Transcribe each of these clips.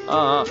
ఆ! ఆ!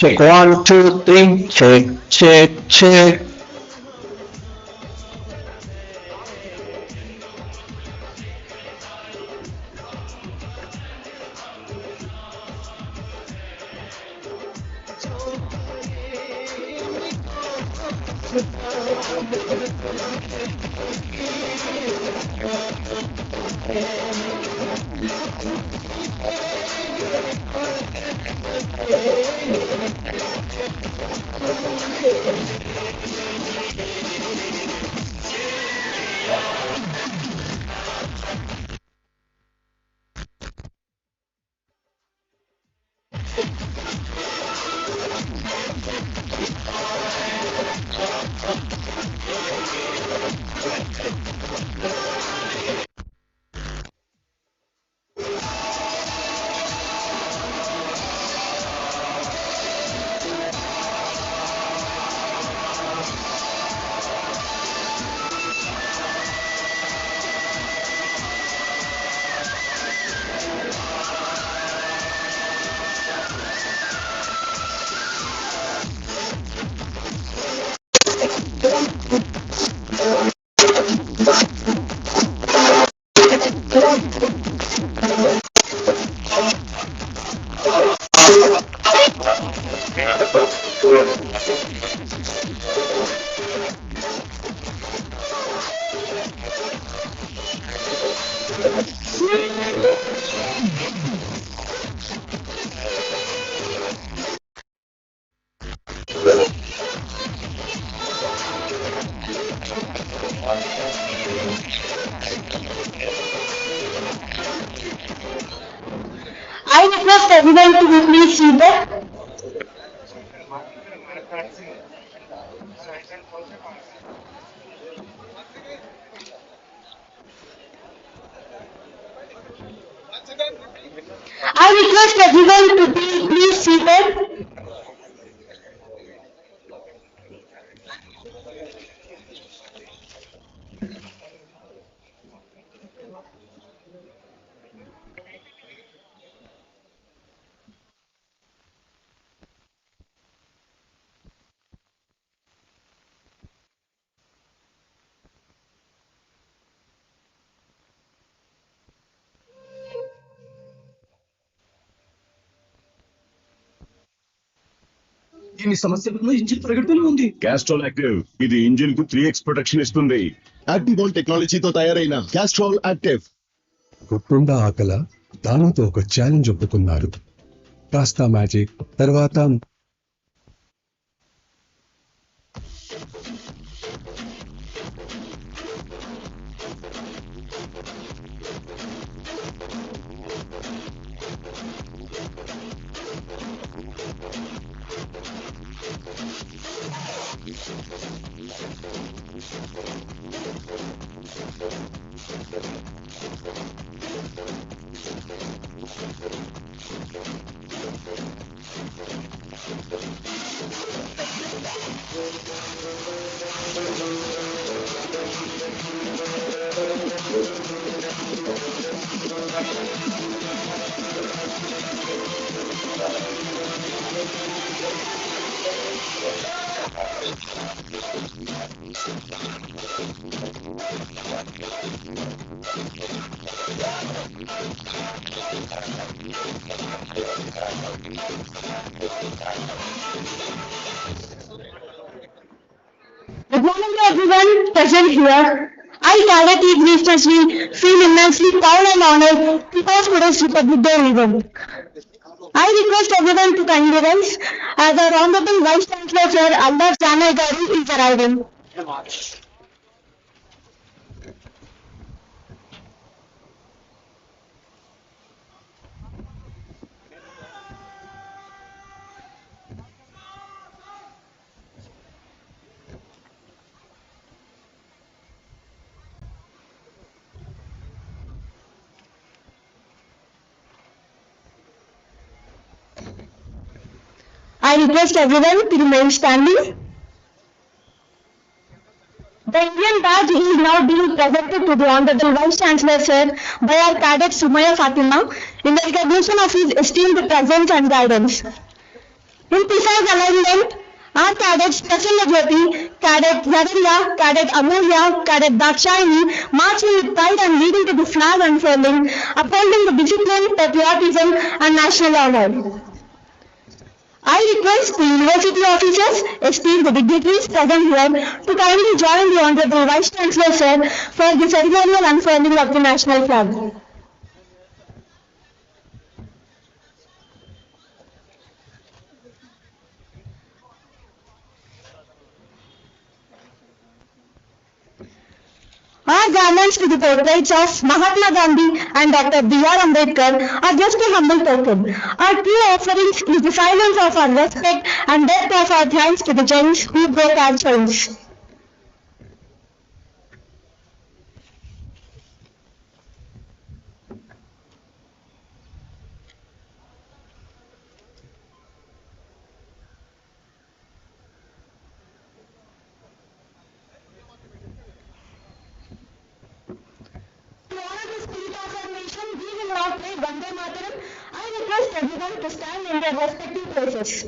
Check 1, 2, 3. Check, check, check. I request everyone to be please seated. I request everyone to be please seated. దీని సమస్యలను engine ప్రకటనలో ఉంది. Castrol Active ఇది ఇంజిన్ కు 3x ప్రొటెక్షన్ ఇస్తుంది. యాక్టివాల్ టెక్నాలజీతో తయారైన క్యాస్ట్రాల్ యాక్టివ్. గుట్టుండా ఆకల దానితో ఒక ఛాలెంజ్ ఒప్పుకున్నారు. కాస్త మ్యాజిక్ తర్వాత Good morning to everyone present here. I, Cadet Chief Minister, feel immensely proud and honored to host today's Republic Day event. I request everyone to kindly rise as our Honorable Vice Chancellor Sir Allah Janai Garu is arriving. I request everyone to remain standing. The Indian badge is now being presented to the Honorable Vice Chancellor Sir by our cadet Sumaya Fatima in the recognition of his esteemed presence and guidance. In precise alignment, our cadets Prasanna Jyoti, Cadet Zarinda, Cadet Amulya, Cadet Dakshayani marching with pride and leading to the flag unfurling, upholding the discipline, patriotism and national honor. I request the university officers, esteemed dignitaries present here to kindly join the Honorable Vice Chancellor Sir for the ceremonial unfurling of the national flag. Our garlands to the portraits of Mahatma Gandhi and Dr. B.R. Ambedkar are just a humble token. Our true offerings is the silence of our respect and depth of our thanks to the giants who broke our chains. To honor the spirit of our nation, we will now play Vande Mataram. I request everyone to stand in their respective places.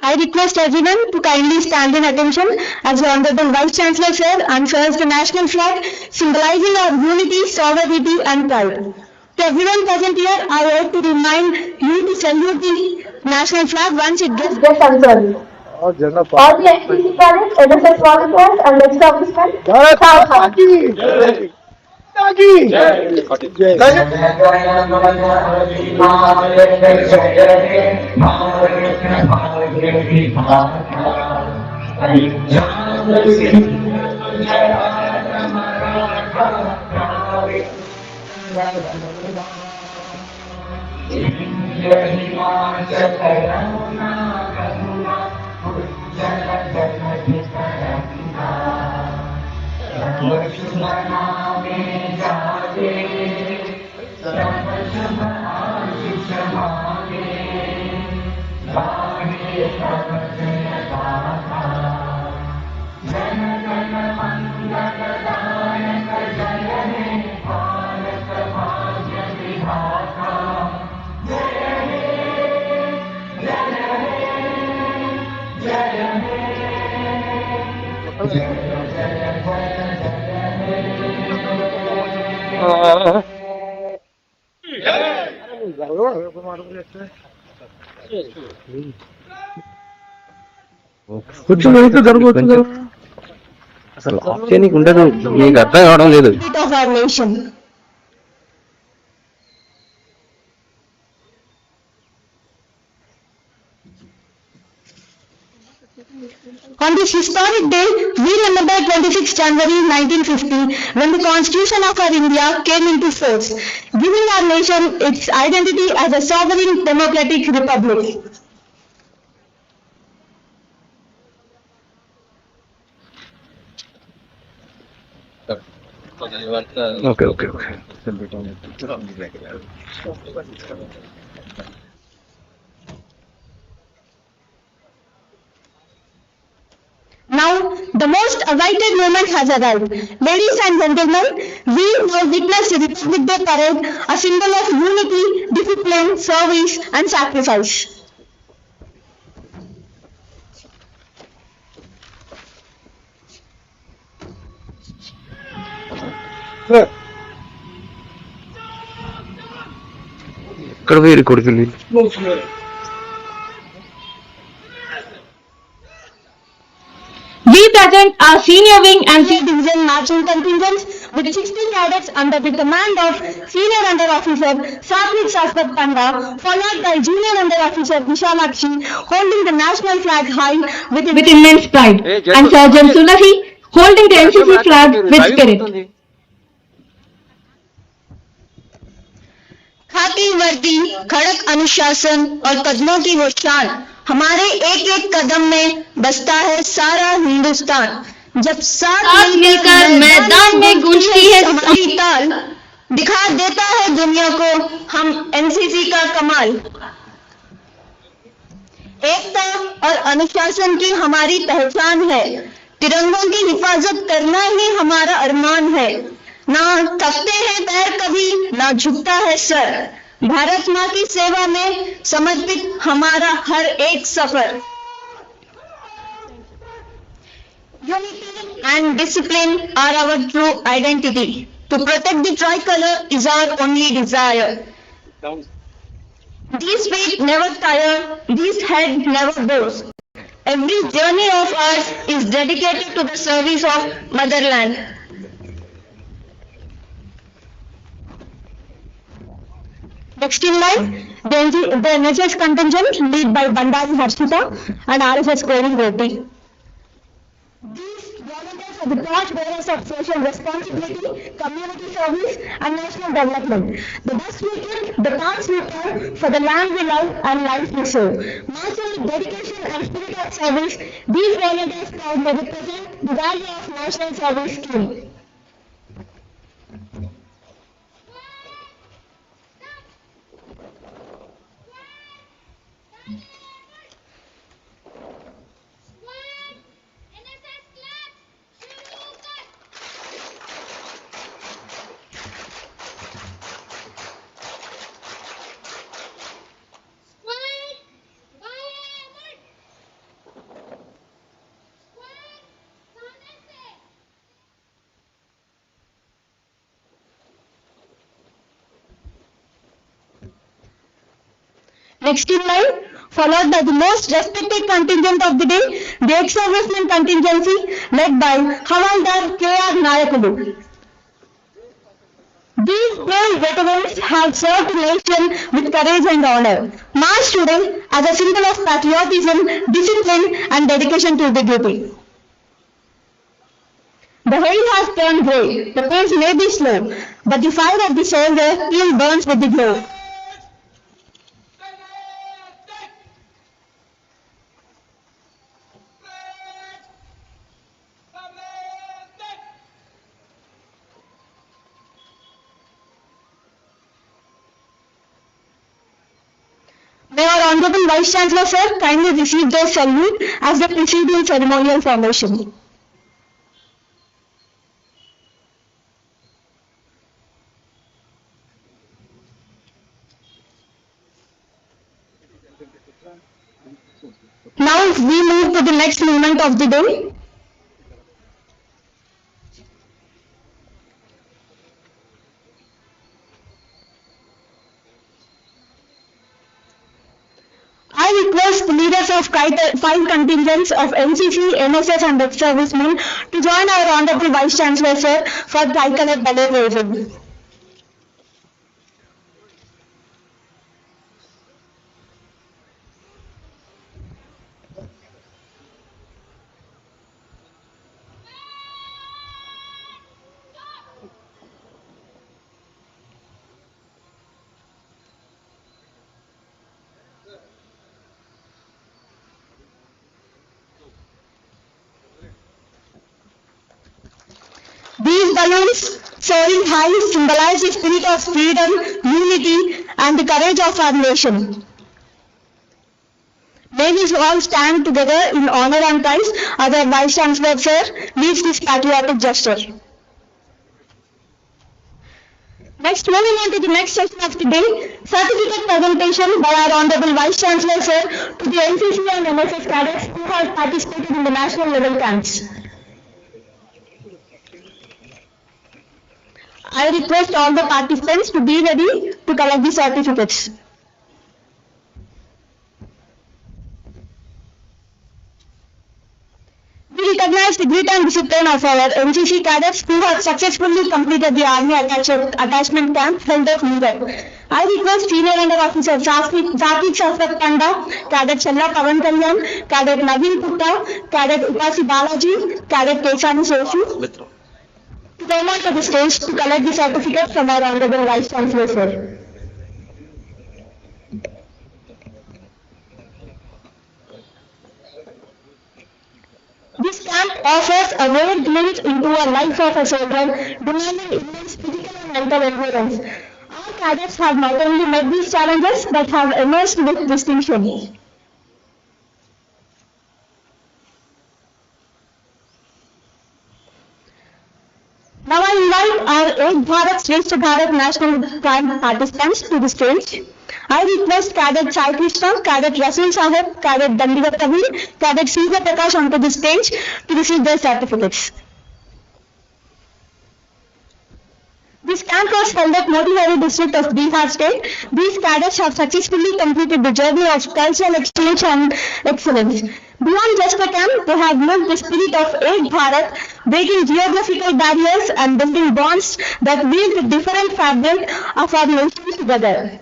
I request everyone to kindly stand in attention as the Honorable Vice Chancellor Sir unfurls the national flag, symbolizing our unity, sovereignty and pride. To everyone present here, I would to remind you to salute the national flag once it gets unfurled. All the NCC cadets, NSS volunteers and ex-servicemen, stand high. కొంచెం వెనక్కి జరగవచ్చు అసలు option ఉండదు మీకు అర్థం కావడం లేదు Of our nation. On this historic day, we remember 26 January 1950 when the Constitution of our India came into force, giving our nation its identity as a sovereign democratic republic. Okay okay okay Now, the most awaited moment has arrived. Ladies and gentlemen, we now witness the Republic Day parade, a symbol of unity, discipline, service and sacrifice. ఎక్కడ పోయి కొడుకులు We present our senior wing and C division marching contingents with 16 cadets under the command of Senior Under Officer Satvik Shaspat Panda, followed by Junior Under Officer Vishalakshi, holding the national flag high with immense pride, and Sergeant Sulahi holding the NCC flag with spirit. खाकी वर्दी, खड़क अनुशासन और कदमों की वो शान, हमारे एक एक कदम में बसता है सारा हिंदुस्तान। जब साथ मिलकर मैदान में गूंजती है हमारी ताल, दिखा देता है दुनिया को हम एनसीसी का कमाल। एकता और अनुशासन की हमारी पहचान है, तिरंगों की हिफाजत करना ही हमारा अरमान है। ना थकते हैं पैर कभी, ना झुकता है सर, भारत माँ की सेवा में समर्पित हमारा हर एक सफर। Unity and discipline are our true identity. To protect the tricolor is our only desire. These feet never tire, these head never bows. Every journey of ours is dedicated to the service of motherland. Next in line, the NSS contingent led by Bandari Harshita and RSS Koring Roti. These volunteers are the torchbearers of social responsibility, community service, and national development. The bus we give, the paths we turn, for the land we love and life we serve. Marching with dedication and spirit of service, these volunteers proudly represent the value of national service skill. Next in line, followed by the most respected contingent of the day, the ex-servicemen contingency led by Havaldar K.R. Nayakulu. These brave veterans have served the nation with courage and honor. March today as a symbol of patriotism, discipline, and dedication to the duty. The hail has turned grey, the pace may be slow, but the fire of the soldier still burns with the glow. May our Honorable Vice Chancellor Sir kindly receive their salute as the preceding ceremonial formation. Now we move to the next movement of the day. I request the leaders of five contingents of NCC, NSS and ex-servicemen to join our Honorable Vice Chancellor Sir for tricolor ballet raising. These balloons soaring high symbolize the spirit of freedom, unity, and the courage of our nation. May we all stand together in honor and praise as our Vice Chancellor Sir leads this patriotic gesture. Next, moving on to the next session of the day, certificate presentation by our Honorable Vice Chancellor Sir to the NCC and NSS cadets who have participated in the national level camps. I request all the participants to be ready to collect the certificates. We recognize the grit and discipline of our NCC cadets who have successfully completed the Army Attachment Camp held at Meerut. I request Senior Under Officer Zakir Shafat Panda, Cadet Challa Pavan Kalyan, Cadet Naveen Putta, Cadet Upasi Balaji, Cadet Kesani Soshu, to come onto the stage to collect the certificate from our Honorable Vice Chancellor Sir. This camp offers a rare glimpse into a life of a soldier, demanding immense physical and mental endurance. Our cadets have not only met these challenges but have emerged with distinction. Now I invite our Ek Bharat Shrestha Bharat National Camp participants to the stage. I request Cadet Sai Krishna, Cadet Rasul Sahib, Cadet Dandigat Kabir, Cadet Caesar Prakash onto the stage to receive their certificates. This camp was held at Motihari district of Bihar state. These cadets have successfully completed the journey of cultural exchange and excellence. Beyond just a camp, they have lived the spirit of Ek Bharat, breaking geographical barriers and building bonds that weave the different fabric of our nation together.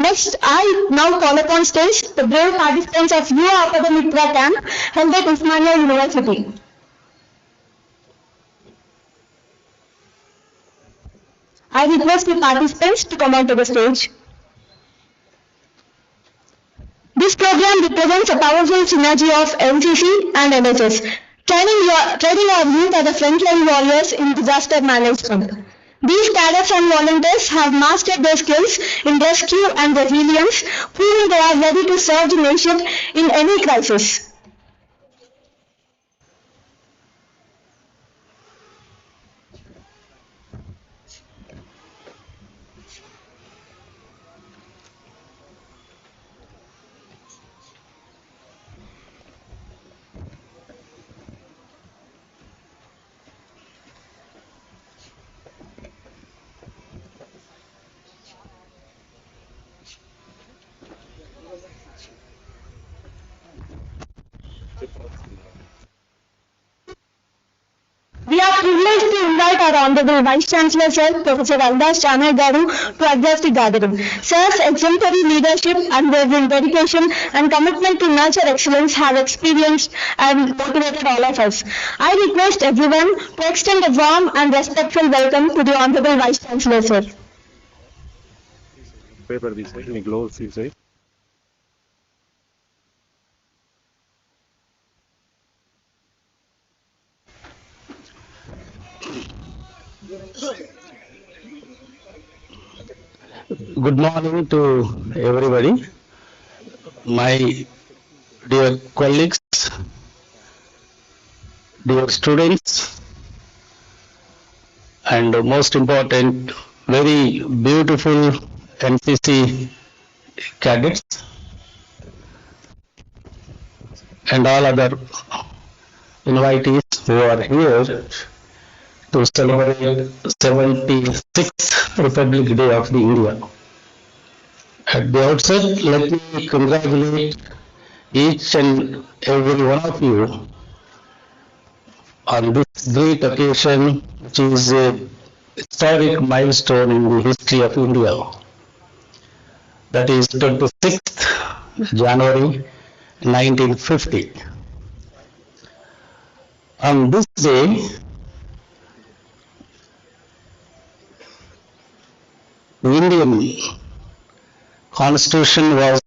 Next, I now call upon stage the brave participants of Yuva Akademitra camp held at Usmania University. I request the participants to come onto the stage. This program represents a powerful synergy of NCC and NHS, training our youth as the frontline warriors in disaster management. These cadets and volunteers have mastered their skills in rescue and resilience, proving they are ready to serve the nation in any crisis. We are privileged to invite our Honorable Vice Chancellor Sir, Professor Aldas Chanay Garu, to address the gathering. Sir's exemplary leadership, unwavering dedication and commitment to nurture excellence have experienced and motivated all of us. I request everyone to extend a warm and respectful welcome to the Honorable Vice Chancellor Sir. Paper this side, any gloves this side. Good morning to everybody, my dear colleagues, dear students, and most important, very beautiful NCC cadets and all other invitees who are here to celebrate 76th Republic Day of the India. At the outset, let me congratulate each and every one of you on this great occasion, which is a historic milestone in the history of India. That is 26th January 1950. On this day, the Indian Constitution was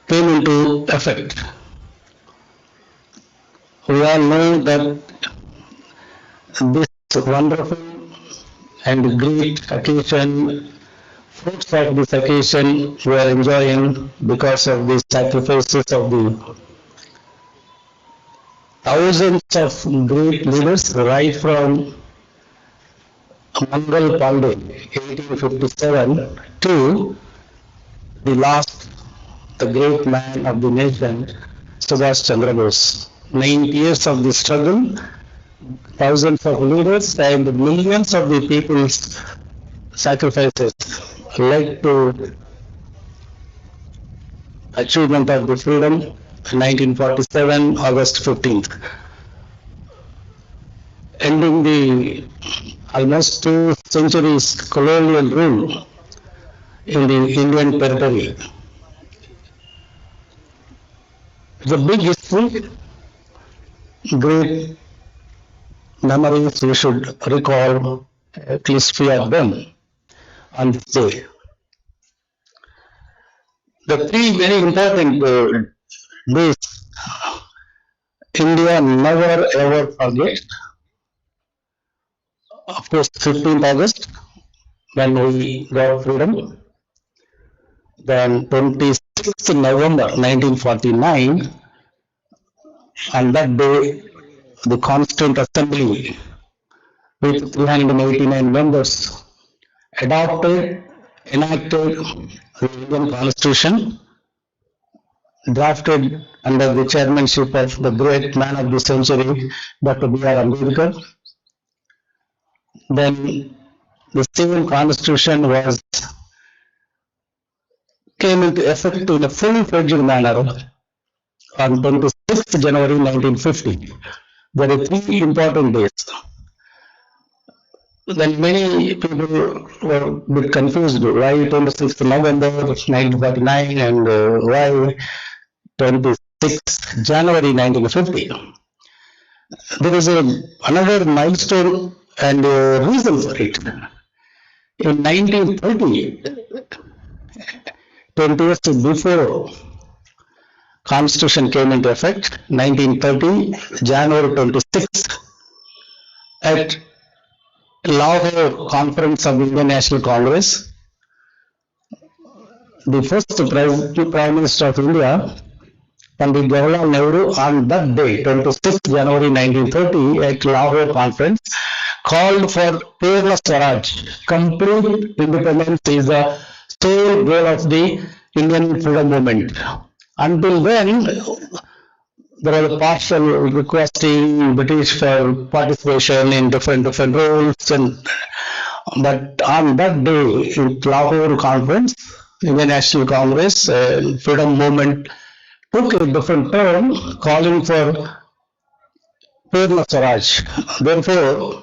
came into effect. We all know that this wonderful and great occasion, fruits of this occasion we are enjoying because of the sacrifices of the thousands of great leaders, right from Mangal Pandey, 1857, to the last, the great man of the nation, Subhash Chandra Bose. 9 years of the struggle, thousands of leaders and millions of the people's sacrifices led to achievement of the freedom, 1947, August 15th. Ending the almost 2 centuries colonial rule in the Indian territory. It's a big history, great memories we should recall, at least few of them, on this day. The 3 very important days India never ever forgets. Of course, 15th August, when we got freedom. Then 26th November 1949, on that day, the Constituent Assembly with 389 members enacted the Indian Constitution, drafted under the chairmanship of the great man of the century, Dr. B.R. Ambedkar. Then the same Constitution came into effect in a full-fledged manner on 26th January 1950. There are 3 important days. then many people were a bit confused. Why 26th November 1949 and why 26th January 1950? There is another milestone and reason for it. In 1930, 20 years before Constitution came into effect, 1930, January 26th, at Lahore Conference of Indian National Congress, the first Prime Minister of India, Pandit Jawaharlal Nehru, on that day, 26th January 1930, at Lahore Conference, called for Purna Swaraj. Complete independence is the sole goal of the Indian freedom movement. Until then, there was a partial requesting British for participation in different roles, but on that day, in Lahore Conference, Indian National Congress, freedom movement took a different turn, calling for Purna Swaraj. Therefore,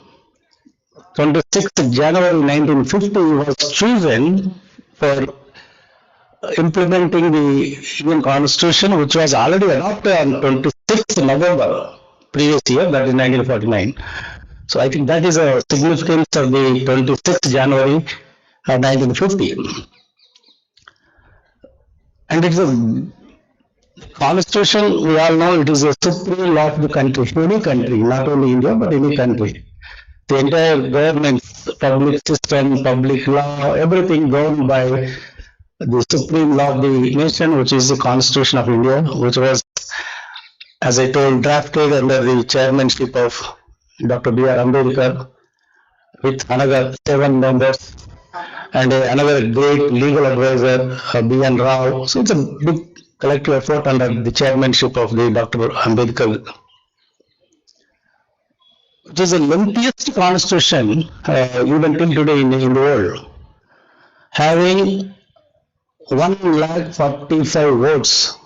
26th January 1950 was chosen for implementing the Indian Constitution, which was already adopted on 26th November previous year, that is 1949. So I think that is a significance of the 26th January 1950. And it's a Constitution, we all know it is a supreme law of the country, any country, not only India, but any country. The entire government, public system, public law, everything governed by the supreme law of the nation, which is the Constitution of India, which was, as I told, drafted under the chairmanship of Dr. B.R. Ambedkar, with another 7 members and another great legal advisor, B.N. Rao. So it's a big collective effort under the chairmanship of the Dr. Ambedkar. It is the lengthiest constitution even till today in the world, having 145 words.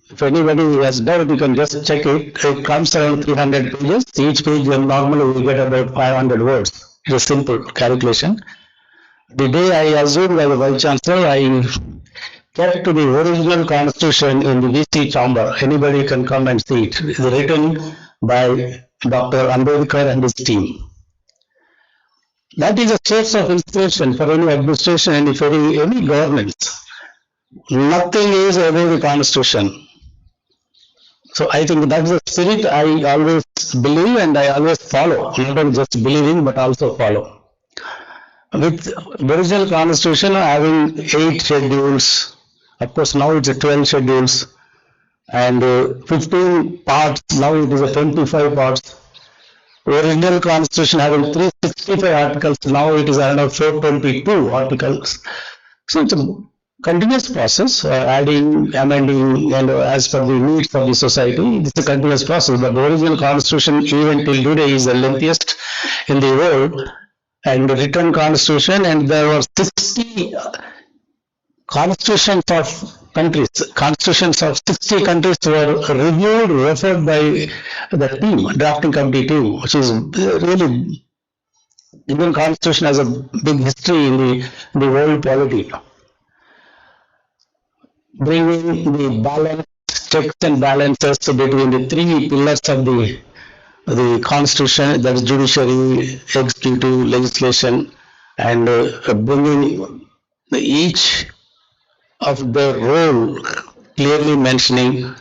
If anybody has done it, you can just check it. It comes around 300 pages. Each page normally we get about 500 words. It's a simple calculation. The day I assumed as a Vice Chancellor, I kept to the original constitution in the VC chamber. Anybody can come and see it. It's written by Dr. Ambedkar and his team. That is a source of inspiration for any administration and for any government. Nothing is above the constitution. So I think that is the spirit I always believe and I always follow. Not only just believing but also follow. With the original constitution having 8 schedules, of course now it's 12 schedules, and 15 parts, now it is 25 parts. Original constitution having 365 articles, now it is around 422 articles. So it's a continuous process, adding, amending, and as per the needs of the society, it's a continuous process. But the original constitution even till today is the lengthiest in the world, and the written constitution, and there were 60 constitutions of countries. Constitutions of 60 countries were reviewed, referred by the team, drafting committee team, which is really, Indian constitution has a big history in the world polity. Bringing the balance, checks and balances between the 3 pillars of the constitution, that is judiciary, executive, legislation, and bringing each of their role clearly mentioning,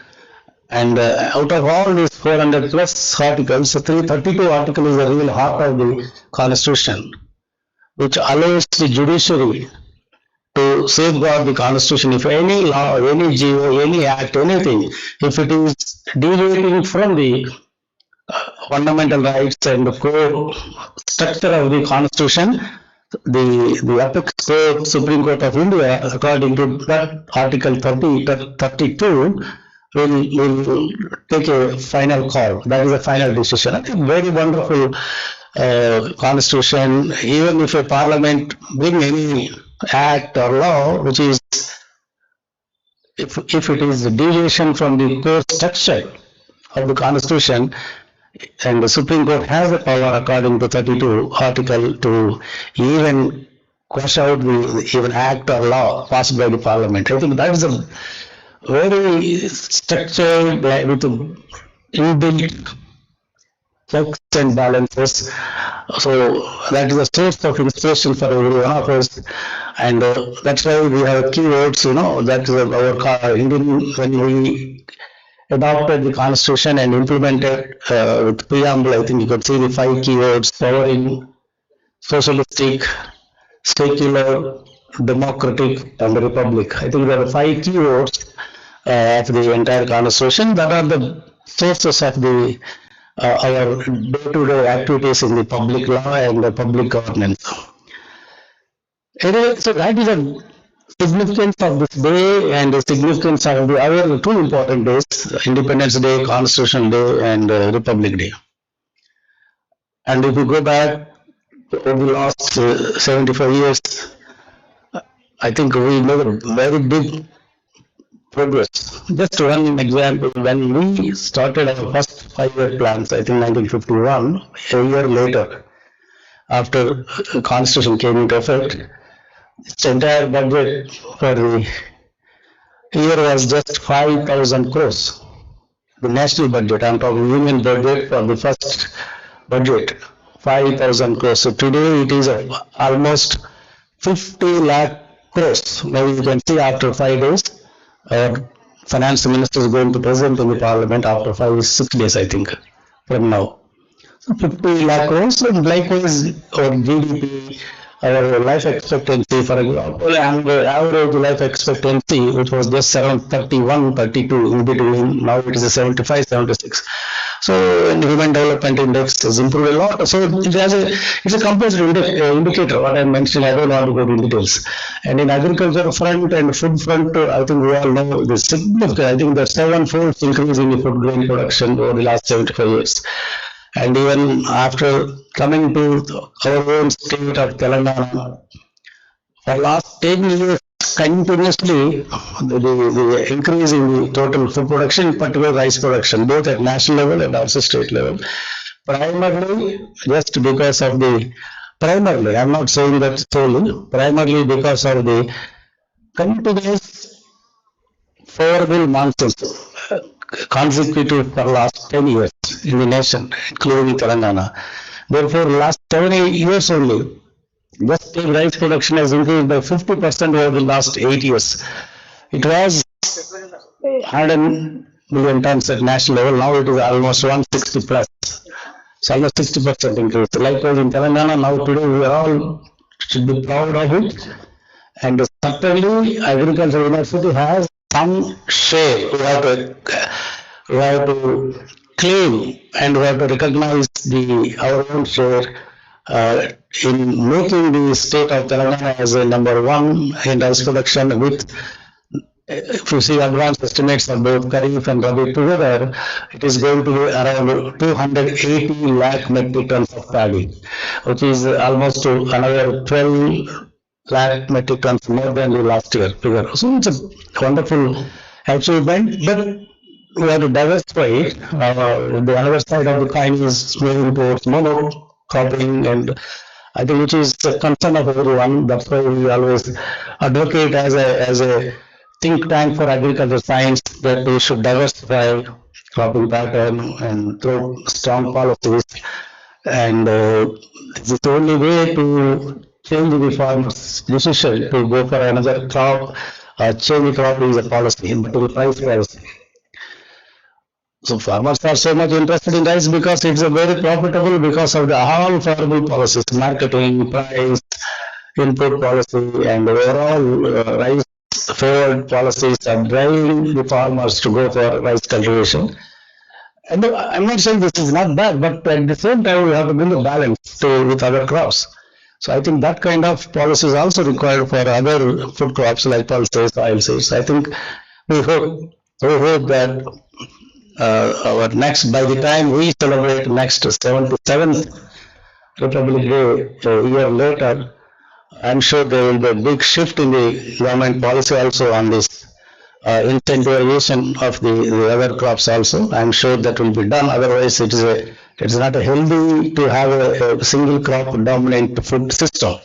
and out of all these 400 plus articles, 332 articles is the real heart of the constitution, which allows the judiciary to safeguard the constitution. If any law, any GO, any act, anything, if it is deviating from the fundamental rights and the core structure of the constitution, the apex court, Supreme Court of India, according to that Article 32, will take a final call. That is a final decision. I think very wonderful constitution. Even if a parliament bring any act or law, which is, if it is a deviation from the core structure of the constitution, And the Supreme Court has the power according to 32 article to even quash out the even act or law passed by the parliament. I think that is a very structured with inbuilt checks and balances. So that is a source of inspiration for every one of us, and that's why we have keywords. That is our Indian, when we adopted the constitution and implemented with preamble. I think you could see the 5 keywords: sovereign, socialistic, secular, democratic, and republic. I think there are 5 keywords of the entire constitution that are the sources of the our day-to-day activities in the public law and the public governance. Anyway, so that is the significance of this day and the significance of the other 2 important days: Independence Day, Constitution Day, and Republic Day. And if you go back over the last 75 years, I think we made a very big progress. Just one example: when we started our first 5-year plans, I think 1951, a year later, after the Constitution came into effect, its entire budget for the year was just 5,000 crores. The national budget, I'm talking union budget for the first budget, 5,000 crores. So today it is almost 50 lakh crores. Maybe you can see after 5 days, our finance minister is going to present in the parliament after 5-6 days, I think, from now. So 50 lakh crores, and likewise our GDP, our life expectancy, for example, and the average life expectancy, which was just around 31, 32 in between, now it is 75, 76. So, and Human Development Index has improved a lot. So it's a comparative indicator, what I mentioned. I don't want to go into details. And in agriculture front and food front, I think we all know the significant, I think the 7-fold increase in the food grain production over the last 75 years. And even after coming to our own state of Telangana, for last 10 years, continuously, the increase in the total food production, in particular rice production, both at national level and also state level, primarily just because of the, primarily, I'm not saying that solely, primarily because of the continuous favorable monsoons consecutive for last 10 years in the nation, including Telangana. Therefore, last 7 years only, just rice production has increased by 50% over the last 8 years. It was 100 million tons at national level. Now it is almost 160 plus. So almost 60% increase. Likewise in Telangana, now today we all should be proud of it. And certainly Agricultural University has some share. We have to claim and we have to recognize our own share in making the state of Telangana as a number 1 in rice production with, if you see advanced estimates of both Kharif and Rabi together, it is going to be around 280 lakh metric tons of paddy, which is almost to another 12 lakh metric tons more than the last year figure. So it's a wonderful achievement, but we have to diversify it. The other side of the coin is moving towards monocropping, and I think which is a concern of everyone. That's why we always advocate as a think tank for agricultural science that we should diversify cropping pattern and through strong policies. And this is the only way to change the farmer's decision to go for another crop. Change the crop is a policy, but to the price policy. So farmers are so much interested in rice because it's a very profitable because of the all favorable policies, marketing, price, input policy, and overall rice favored policies are driving the farmers to go for rice cultivation. And I'm not saying this is not bad, but at the same time we have to bring a balance with other crops. So I think that kind of policy is also required for other food crops like pulses, oilseeds. I think we hope that our next, by the time we celebrate next 77th Republic Day a year later, I'm sure there will be a big shift in the government policy also on this incentivization of the other crops also. I'm sure that will be done. Otherwise, it is a It's not healthy to have a single crop dominant food system.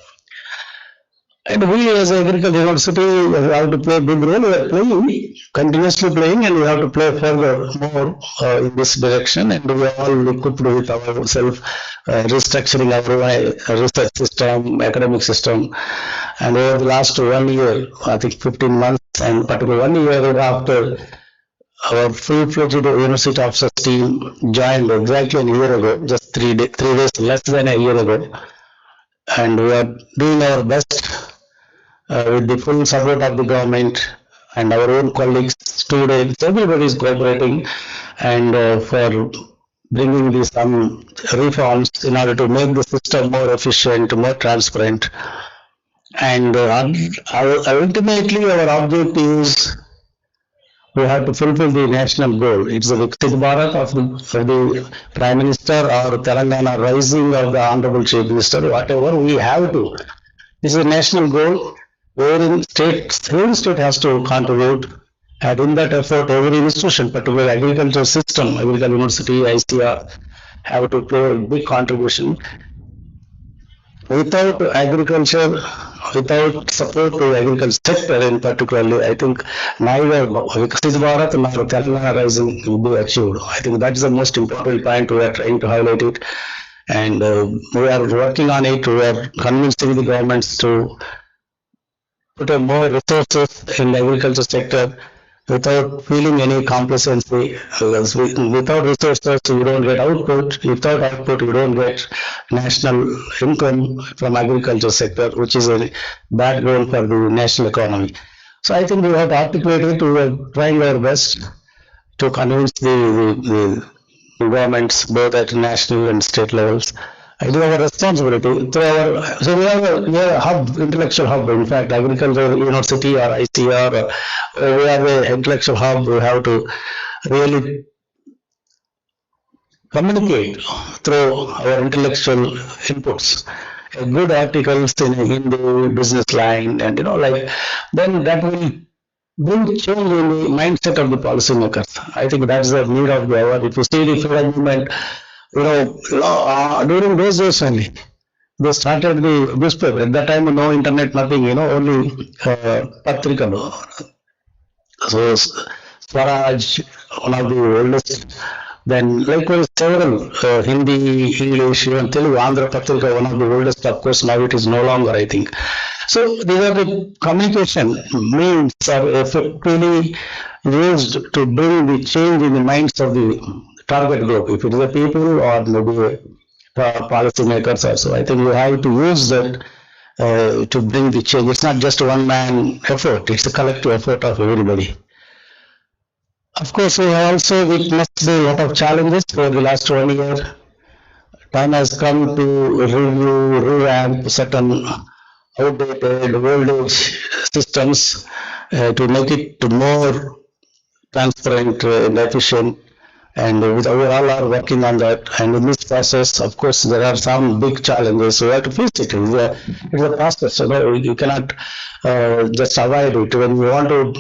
And we as agriculture university have to play a big role. We are playing, continuously playing, and we have to play further more in this direction. And we are all equipped with our restructuring our research system, academic system. And over the last 1 year, I think 15 months, and particularly 1 year after our full-fledged university officers team joined exactly a year ago, just 3 days less than a year ago. And we are doing our best with the full support of the government and our own colleagues, students, everybody is cooperating and for bringing these some reforms in order to make the system more efficient, more transparent. And ultimately our objective is we have to fulfill the national goal. It's the Viksit Bharat of the Prime Minister or Telangana Rising of the Honorable Chief Minister, whatever we have to. This is a national goal wherein every state has to contribute, and in that effort every institution, particularly agriculture system, agriculture university, ICR, have to play a big contribution. Without agriculture, without support to agriculture sector in particularly, I think neither Viksit Bharat nor Telangana Rising will be achieved. I think that is the most important point we are trying to highlight it, and we are working on it. We are convincing the governments to put more resources in the agriculture sector without feeling any complacency. Without resources, you don't get output. Without output, you don't get national income from agriculture sector, which is a bad goal for the national economy. So I think we have to articulate it. We are trying our best to convince the governments both at national and state levels. It is our responsibility. So we have a hub, intellectual hub. In fact, agriculture university or ICR, we have an intellectual hub. We have to really communicate through our intellectual inputs. Good articles in Hindu, business line, and then that will bring change in the mindset of the policymakers. I think that's the need of the hour. If you see the freedom movement, during those days only, they started the newspaper. At that time, no internet, nothing, only Patrika. So, Swaraj, one of the oldest. Then, likewise, several Hindi, English, even Telugu, Andhra Patrika, one of the oldest. Of course, now it is no longer, I think. So, these are the communication means are effectively used to bring the change in the minds of the target group, if it is the people or maybe policymakers also. I think we have to use that to bring the change. It's not just one man effort, it's a collective effort of everybody. Of course, we have also witnessed a lot of challenges for the last 1 year. Time has come to review, revamp certain outdated old age systems to make it more transparent and efficient. And we all are working on that. And in this process, of course, there are some big challenges. We have to face it. It's a process. You cannot just avoid it. When you want to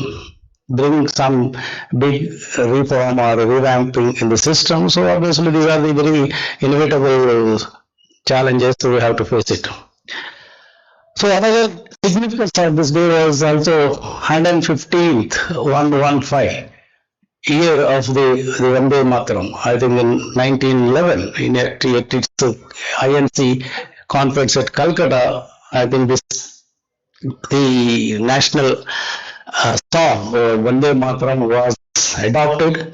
bring some big reform or revamping in the system, so obviously these are the very inevitable challenges. So we have to face it. So another significance of this day was also 115th, 115. Year of the Vande Mataram. I think in 1911, in its INC conference at Calcutta, I think the national song Vande Mataram was adopted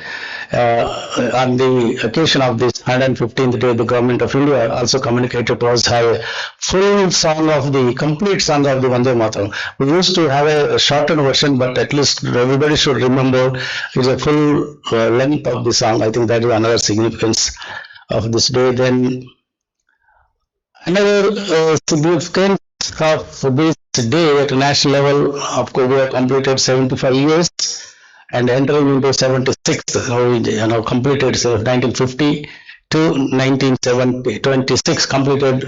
on the occasion of this 115th day. The government of India also communicated to us have a full song of the complete song of the Vande Mataram. We used to have a shortened version, but at least everybody should remember it's a full length of the song. I think that is another significance of this day. Then another significance of this day at national level, of course, we have completed 75 years. And entering into 76th, completed 1950 to 1970, 26, completed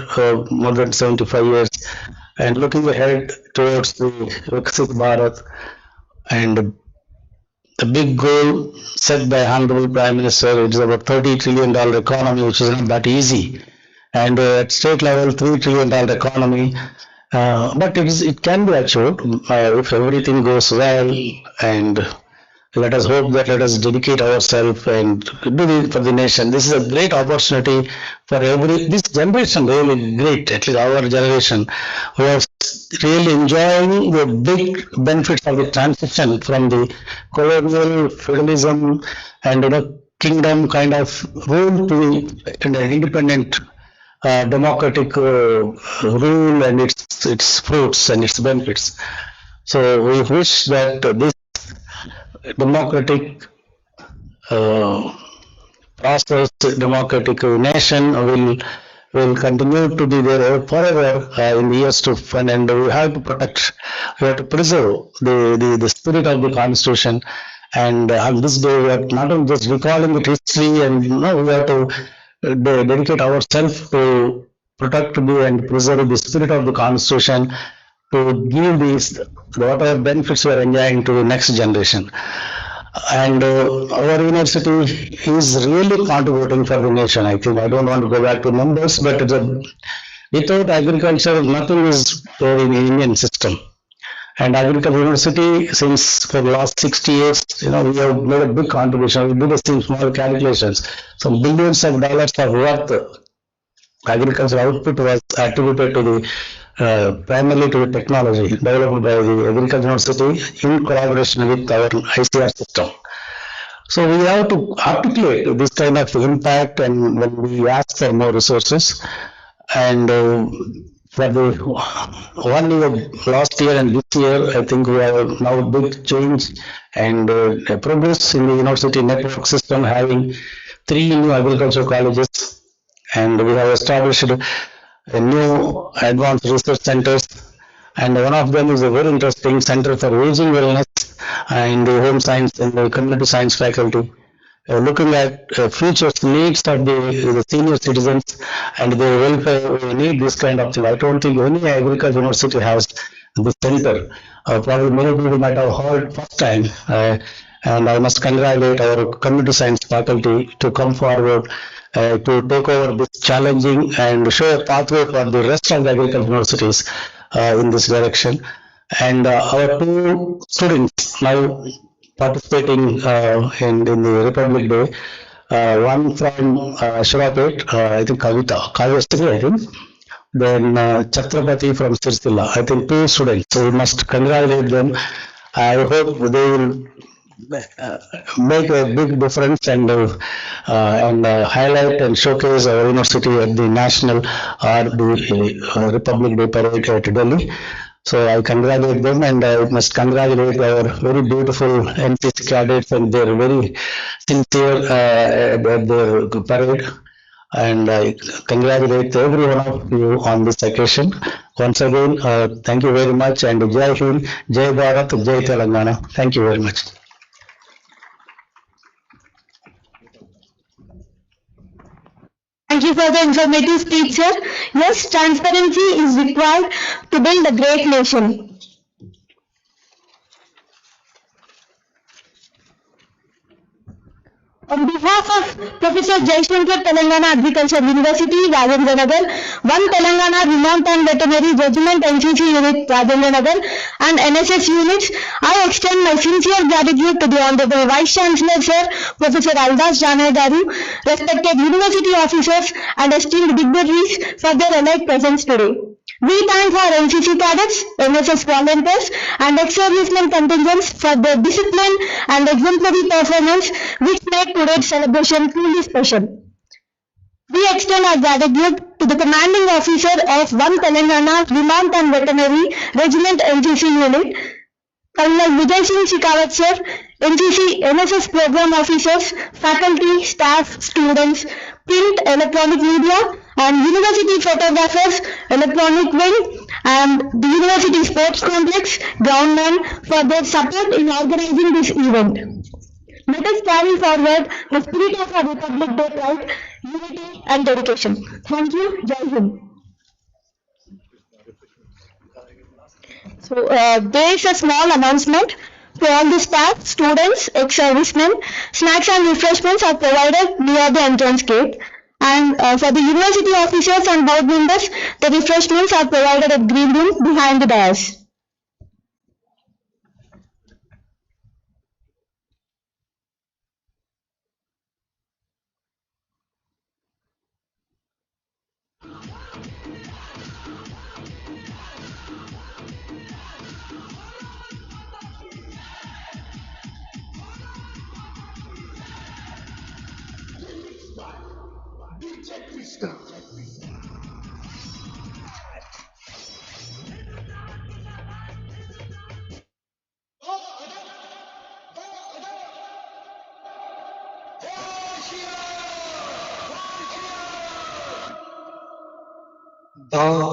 more than 75 years. And looking ahead towards the Viksit Bharat and the big goal set by Honorable Prime Minister. It is about $30 trillion economy, which is not that easy. And at state level, $3 trillion economy. But it can be achieved if everything goes well, and let us hope that let us dedicate ourselves and do it for the nation. This is a great opportunity for this generation, really great, at least our generation, who are really enjoying the big benefits of the transition from the colonial feudalism and kingdom kind of rule to the independent democratic rule and its fruits and its benefits. So we wish that this democratic prosperous democratic nation will continue to be there forever in the years to come, and we have to protect, we have to preserve the spirit of the Constitution. And on this day, we are not only just recalling the history, and we have to dedicate ourselves to protect and preserve the spirit of the Constitution, to give these whatever benefits we are enjoying to the next generation. And our university is really contributing for the nation. I think I don't want to go back to numbers, but without agriculture, nothing is there in the Indian system. And Agricultural University, since for the last 60 years, we have made a big contribution. We do the same small calculations. Some billions of dollars of worth agricultural output was attributed to the primarily to the technology developed by the Agricultural University in collaboration with our ICR system. So we have to articulate this kind of impact, and when we ask for more resources, and for the 1 year, last year and this year, I think we have now big change and progress in the university network system, having 3 new agricultural colleges, and we have established a new advanced research centers, and one of them is a very interesting center for aging wellness in the home science and the community science faculty, looking at future needs of the senior citizens and their welfare. We need this kind of thing. I don't think any agricultural university has this center. Probably many people might have heard first time, and I must congratulate our community science faculty to come forward to take over this challenging and show a pathway for the rest of the agricultural universities in this direction. And our 2 students now participating in the Republic Day, one from Ashrapet, I think Kavya, I think, then Chhatrapati from Sirsila, I think 2 students. So we must congratulate them. I hope they will make a big difference and highlight and showcase our university at the national or the Republic Day parade at Delhi. So I congratulate them, and I must congratulate our very beautiful NCC cadets, and they're very sincere at their parade. And I congratulate every one of you on this occasion. Once again, thank you very much, and Jai Hind, Jai Bharat, Jai Telangana. Thank you very much. Thank you for the informative speech, sir. Yes, transparency is required to build a great nation. On behalf of Professor Jaishankar, Telangana Agriculture University, Rajendranagar, One Telangana Remote and Veterinary Regiment NCC Unit, Rajendranagar, and NSS units, I extend my sincere gratitude to the Honorable Vice Chancellor, Sir, Professor Aldas Janay Garu, respected university officers, and esteemed dignitaries for their allied presence today. We thank our NCC cadets, NSS volunteers, and ex-servicemen contingents for their discipline and exemplary performance, which made today's celebration truly special. We extend our gratitude to the commanding officer of One Telangana Remote and Veterinary Regiment NCC Unit, Colonel Vijay Singh Shekhawat Sir, NCC NSS Program Officers, faculty, staff, students, print, electronic media, and university photographers, electronic wing, and the university sports complex, groundmen, for their support in organizing this event. Let us carry forward the spirit of our Republic Day pride, unity, and dedication. Thank you. Jai Hind. So there is a small announcement. For all the staff, students, ex-servicemen, snacks and refreshments are provided near the entrance gate. And for the university officers and board members, the refreshments are provided at green room behind the dais. The